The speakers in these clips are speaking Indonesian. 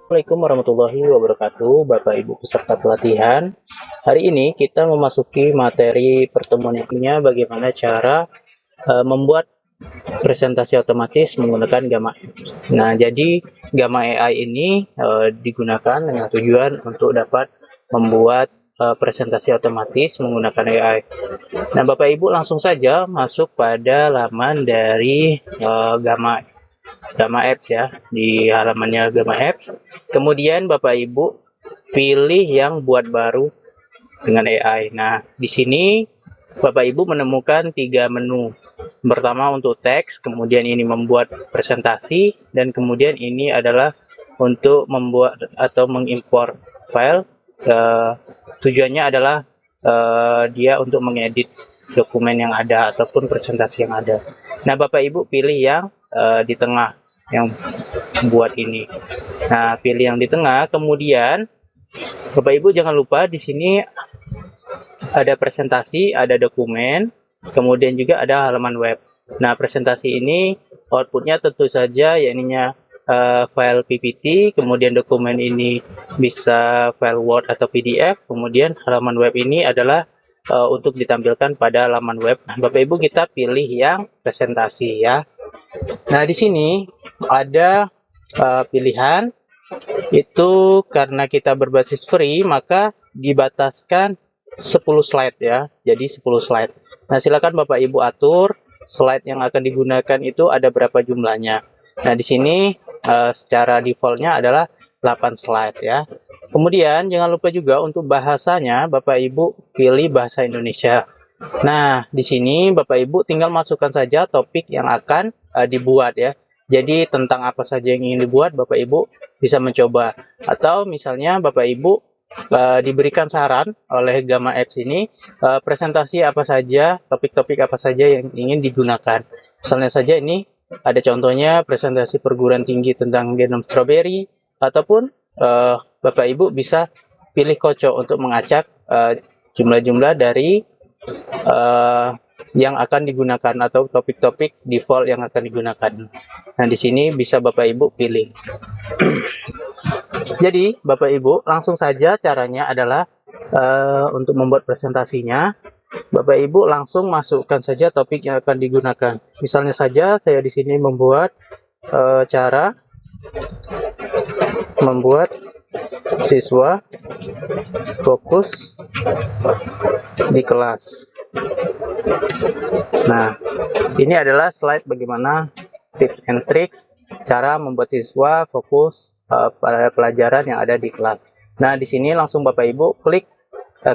Assalamualaikum warahmatullahi wabarakatuh, Bapak Ibu peserta pelatihan. Hari ini kita memasuki materi pertemuan yang bagaimana cara membuat presentasi otomatis menggunakan Gamma Apps. Nah, jadi Gamma AI ini digunakan dengan tujuan untuk dapat membuat presentasi otomatis menggunakan AI. Nah, Bapak Ibu langsung saja masuk pada laman dari Gamma Apps ya, di halamannya Gamma Apps. Kemudian Bapak Ibu pilih yang buat baru dengan AI. Nah, di sini Bapak Ibu menemukan 3 menu. Pertama untuk teks, kemudian ini membuat presentasi, dan kemudian ini adalah untuk membuat atau mengimpor file. Tujuannya adalah dia untuk mengedit dokumen yang ada ataupun presentasi yang ada. Nah, Bapak Ibu pilih yang di tengah, yang buat ini. Nah, pilih yang di tengah, kemudian Bapak Ibu jangan lupa di sini ada presentasi, ada dokumen, kemudian juga ada halaman web. Nah, presentasi ini outputnya tentu saja yakni file PPT, kemudian dokumen ini bisa file Word atau PDF, kemudian halaman web ini adalah untuk ditampilkan pada laman web. Bapak Ibu kita pilih yang presentasi ya. Nah, di sini ada pilihan itu karena kita berbasis free maka dibataskan 10 slide ya. Jadi 10 slide. Nah, silakan Bapak Ibu atur slide yang akan digunakan itu ada berapa jumlahnya. Nah, di sini secara defaultnya adalah 8 slide ya. Kemudian jangan lupa juga untuk bahasanya Bapak Ibu pilih bahasa Indonesia. Nah, di sini Bapak Ibu tinggal masukkan saja topik yang akan dibuat ya. Jadi tentang apa saja yang ingin dibuat Bapak Ibu bisa mencoba. Atau misalnya Bapak Ibu diberikan saran oleh Gamma Apps ini presentasi apa saja, topik-topik apa saja yang ingin digunakan. Misalnya saja ini ada contohnya presentasi perguruan tinggi tentang genom stroberi, ataupun Bapak Ibu bisa pilih kocok untuk mengacak jumlah-jumlah dari yang akan digunakan atau topik-topik default yang akan digunakan. Nah, di sini bisa Bapak Ibu pilih. Jadi, Bapak Ibu, langsung saja caranya adalah untuk membuat presentasinya, Bapak Ibu langsung masukkan saja topik yang akan digunakan. Misalnya saja saya di sini membuat cara membuat siswa fokus di kelas. Nah, ini adalah slide bagaimana tips and tricks cara membuat siswa fokus pada pelajaran yang ada di kelas. Nah, di sini langsung Bapak Ibu klik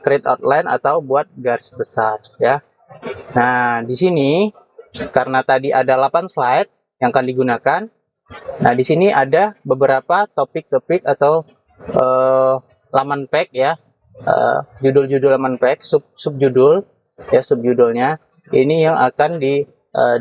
create outline atau buat garis besar ya. Nah, di sini karena tadi ada 8 slide yang akan digunakan. Nah, di sini ada beberapa topik-topik atau laman pack ya. Judul-judul laman pack, subjudul ya, subjudulnya ini yang akan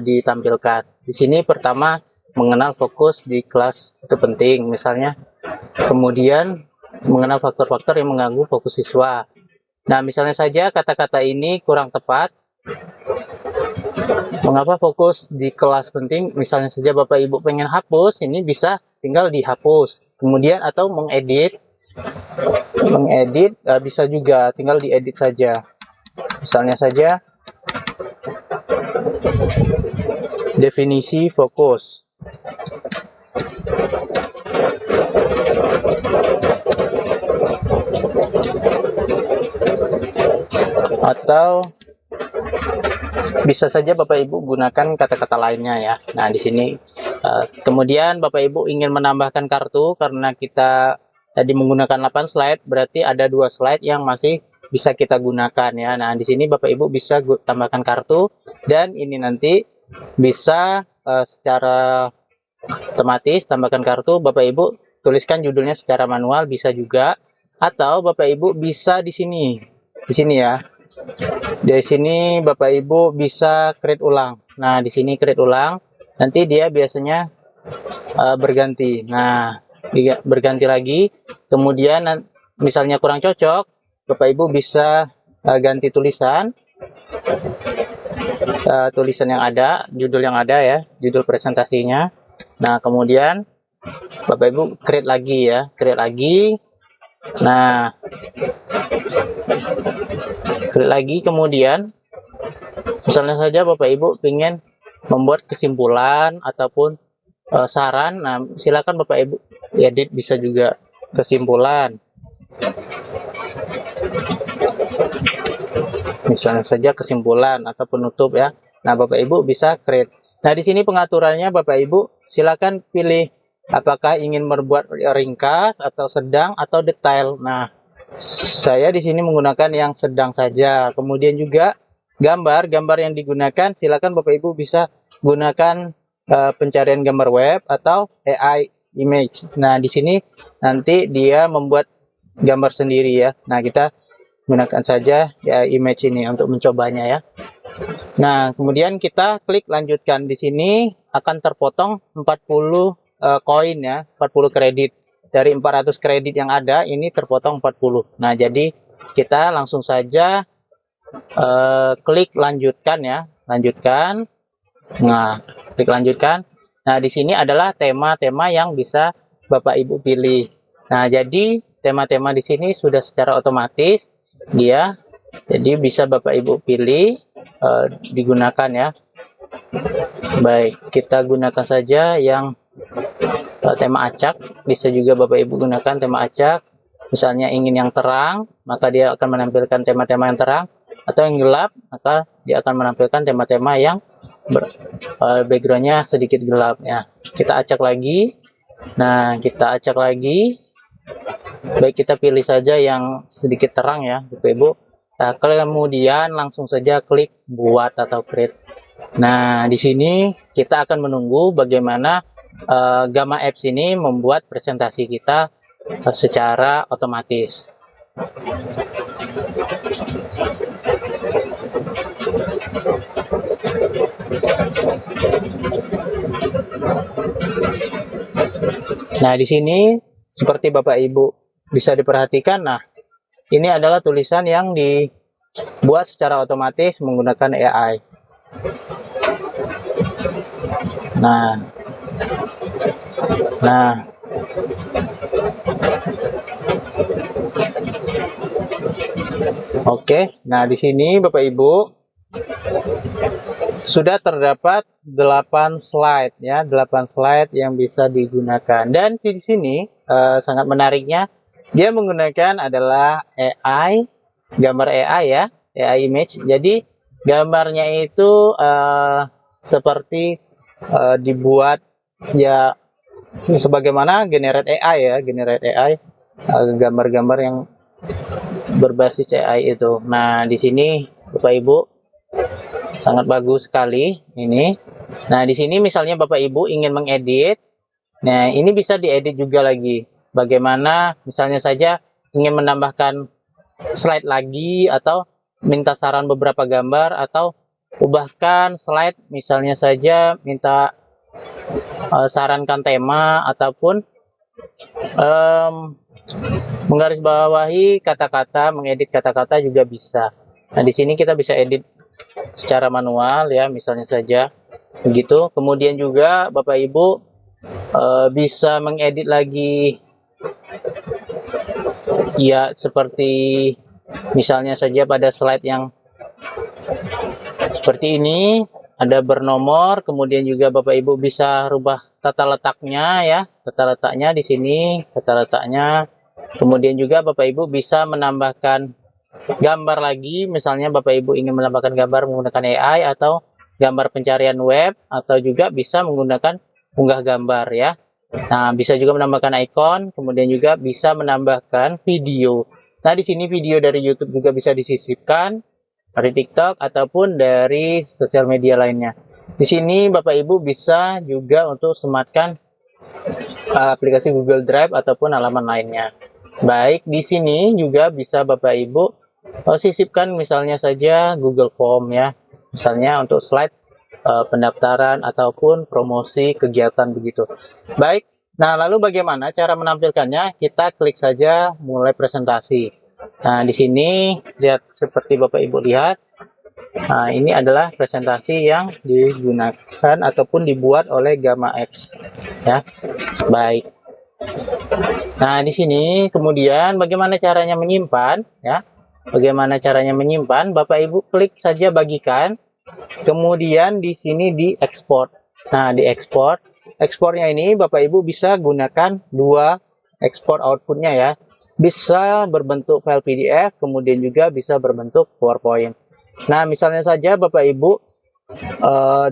ditampilkan. Di sini pertama mengenal fokus di kelas itu penting misalnya, kemudian mengenal faktor-faktor yang mengganggu fokus siswa. Nah, misalnya saja kata-kata ini kurang tepat. Mengapa fokus di kelas penting? Misalnya saja Bapak Ibu pengen hapus, ini bisa tinggal dihapus. Kemudian atau mengedit bisa juga tinggal diedit saja. Misalnya saja definisi fokus. Atau bisa saja Bapak Ibu gunakan kata-kata lainnya ya. Nah, di sini kemudian Bapak Ibu ingin menambahkan kartu karena kita tadi menggunakan 8 slide, berarti ada 2 slide yang masih bisa kita gunakan ya. Nah, di sini Bapak Ibu bisa tambahkan kartu, dan ini nanti bisa secara otomatis tambahkan kartu. Bapak Ibu tuliskan judulnya secara manual bisa juga, atau Bapak Ibu bisa di sini ya. Di sini Bapak Ibu bisa create ulang. Nah, di sini create ulang, nanti dia biasanya berganti. Nah, berganti lagi. Kemudian misalnya kurang cocok, Bapak Ibu bisa ganti tulisan. Tulisan yang ada, judul yang ada ya, judul presentasinya. Nah, kemudian Bapak Ibu create lagi ya, create lagi. Nah, create lagi, kemudian misalnya saja Bapak Ibu ingin membuat kesimpulan ataupun saran. Nah, silakan Bapak Ibu edit, bisa juga kesimpulan. Misalnya saja kesimpulan atau penutup ya. Nah, Bapak Ibu bisa create. Nah, di sini pengaturannya Bapak Ibu silakan pilih apakah ingin membuat ringkas atau sedang atau detail. Nah, saya di sini menggunakan yang sedang saja. Kemudian juga gambar yang digunakan silakan Bapak Ibu bisa gunakan pencarian gambar web atau AI image. Nah, di sini nanti dia membuat gambar sendiri ya. Nah, kita gunakan saja ya image ini untuk mencobanya ya. Nah, kemudian kita klik lanjutkan. Di sini akan terpotong 40 koin ya, 40 kredit. Dari 400 kredit yang ada, ini terpotong 40. Nah, jadi kita langsung saja klik lanjutkan ya, lanjutkan. Nah, klik lanjutkan. Nah, di sini adalah tema-tema yang bisa Bapak Ibu pilih. Nah, jadi tema-tema di sini sudah secara otomatis dia, jadi bisa Bapak Ibu pilih digunakan ya. Baik, kita gunakan saja yang tema acak. Bisa juga Bapak Ibu gunakan tema acak. Misalnya ingin yang terang, maka dia akan menampilkan tema-tema yang terang, atau yang gelap, maka dia akan menampilkan tema-tema yang backgroundnya sedikit gelap ya. Kita acak lagi. Nah, kita acak lagi. Baik, kita pilih saja yang sedikit terang ya Bapak Ibu. Nah, kemudian langsung saja klik buat atau create. Nah, di sini kita akan menunggu bagaimana Gamma Apps ini membuat presentasi kita secara otomatis. Nah, di sini seperti Bapak Ibu bisa diperhatikan, nah ini adalah tulisan yang dibuat secara otomatis menggunakan AI. Nah, oke. Nah, di sini Bapak Ibu sudah terdapat 8 slide ya, 8 slide yang bisa digunakan. Dan di sini sangat menariknya, dia menggunakan adalah AI, gambar AI ya, AI image. Jadi gambarnya itu seperti dibuat ya sebagaimana generate AI ya, generate AI, gambar-gambar yang berbasis AI itu. Nah, di sini Bapak Ibu sangat bagus sekali ini. Nah, di sini misalnya Bapak Ibu ingin mengedit. Nah, ini bisa diedit juga lagi. Bagaimana misalnya saja ingin menambahkan slide lagi, atau minta saran beberapa gambar, atau ubahkan slide, misalnya saja minta sarankan tema, ataupun menggarisbawahi kata-kata, mengedit kata-kata juga bisa. Nah, di sini kita bisa edit secara manual ya, misalnya saja begitu. Kemudian juga Bapak Ibu bisa mengedit lagi ya, seperti misalnya saja pada slide yang seperti ini ada bernomor. Kemudian juga Bapak Ibu bisa rubah tata letaknya ya, tata letaknya di sini, tata letaknya. Kemudian juga Bapak Ibu bisa menambahkan gambar lagi, misalnya Bapak Ibu ingin menambahkan gambar menggunakan AI, atau gambar pencarian web, atau juga bisa menggunakan unggah gambar ya. Nah, bisa juga menambahkan ikon, kemudian juga bisa menambahkan video. Nah, di sini video dari YouTube juga bisa disisipkan, dari TikTok ataupun dari sosial media lainnya. Di sini Bapak Ibu bisa juga untuk sematkan aplikasi Google Drive ataupun halaman lainnya. Baik, di sini juga bisa Bapak Ibu sisipkan misalnya saja Google Form ya, misalnya untuk slide pendaftaran ataupun promosi kegiatan begitu. Baik, nah lalu bagaimana cara menampilkannya? Kita klik saja mulai presentasi. Nah, di sini lihat seperti Bapak Ibu lihat. Nah, ini adalah presentasi yang digunakan ataupun dibuat oleh Gamma Apps ya. Baik. Nah, di sini kemudian bagaimana caranya menyimpan ya? Bagaimana caranya menyimpan? Bapak Ibu klik saja bagikan. Kemudian di sini diekspor. Nah, diekspor. Ekspornya ini Bapak Ibu bisa gunakan dua ekspor outputnya ya. Bisa berbentuk file PDF, kemudian juga bisa berbentuk PowerPoint. Nah, misalnya saja Bapak Ibu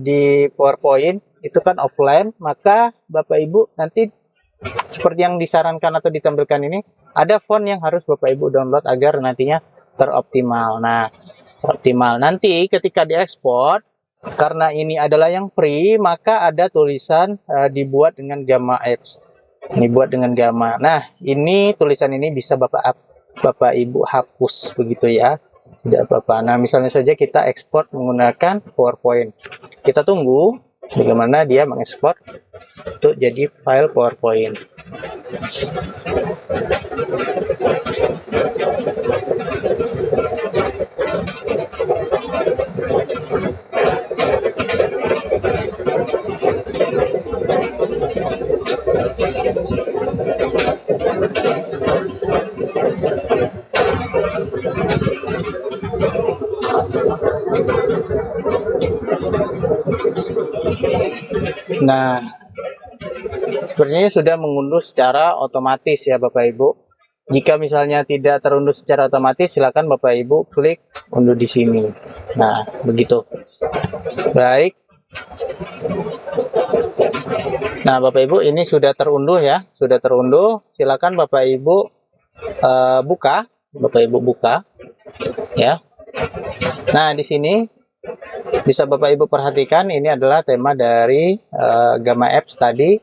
di PowerPoint itu kan offline, maka Bapak Ibu nanti seperti yang disarankan atau ditampilkan ini, ada font yang harus Bapak Ibu download agar nantinya teroptimal. Nah, optimal nanti ketika diekspor, karena ini adalah yang free, maka ada tulisan dibuat dengan Gamma Apps. Dibuat dengan Gamma. Nah, ini tulisan ini bisa Bapak Ibu hapus begitu ya. Tidak apa-apa. Nah, misalnya saja kita ekspor menggunakan PowerPoint. Kita tunggu bagaimana dia mengekspor untuk jadi file PowerPoint. Nah, sebenarnya sudah mengunduh secara otomatis ya Bapak Ibu. Jika misalnya tidak terunduh secara otomatis, silakan Bapak Ibu klik unduh di sini. Nah, begitu. Baik. Nah, Bapak Ibu ini sudah terunduh ya, sudah terunduh. Silakan Bapak Ibu buka, Bapak Ibu buka, ya. Nah, di sini bisa Bapak Ibu perhatikan ini adalah tema dari Gamma Apps tadi,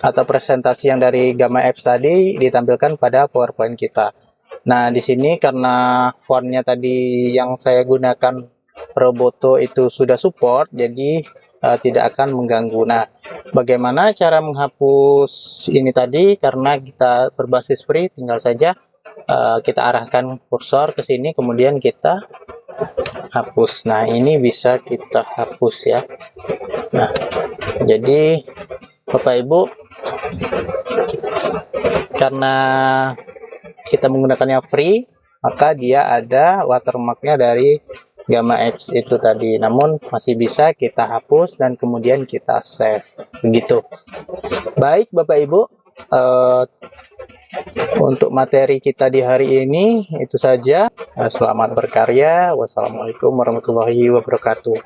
atau presentasi yang dari Gamma Apps tadi ditampilkan pada PowerPoint kita. Nah, di sini karena fontnya tadi yang saya gunakan Roboto itu sudah support, jadi tidak akan mengganggu. Nah, bagaimana cara menghapus ini tadi? Karena kita berbasis free, tinggal saja kita arahkan kursor ke sini, kemudian kita hapus. Nah, ini bisa kita hapus ya. Nah, jadi Bapak Ibu, karena kita menggunakannya free, maka dia ada watermarknya dari Gamma Apps itu tadi. Namun masih bisa kita hapus dan kemudian kita save. Begitu. Baik Bapak Ibu, untuk materi kita di hari ini itu saja. Selamat berkarya. Wassalamualaikum warahmatullahi wabarakatuh.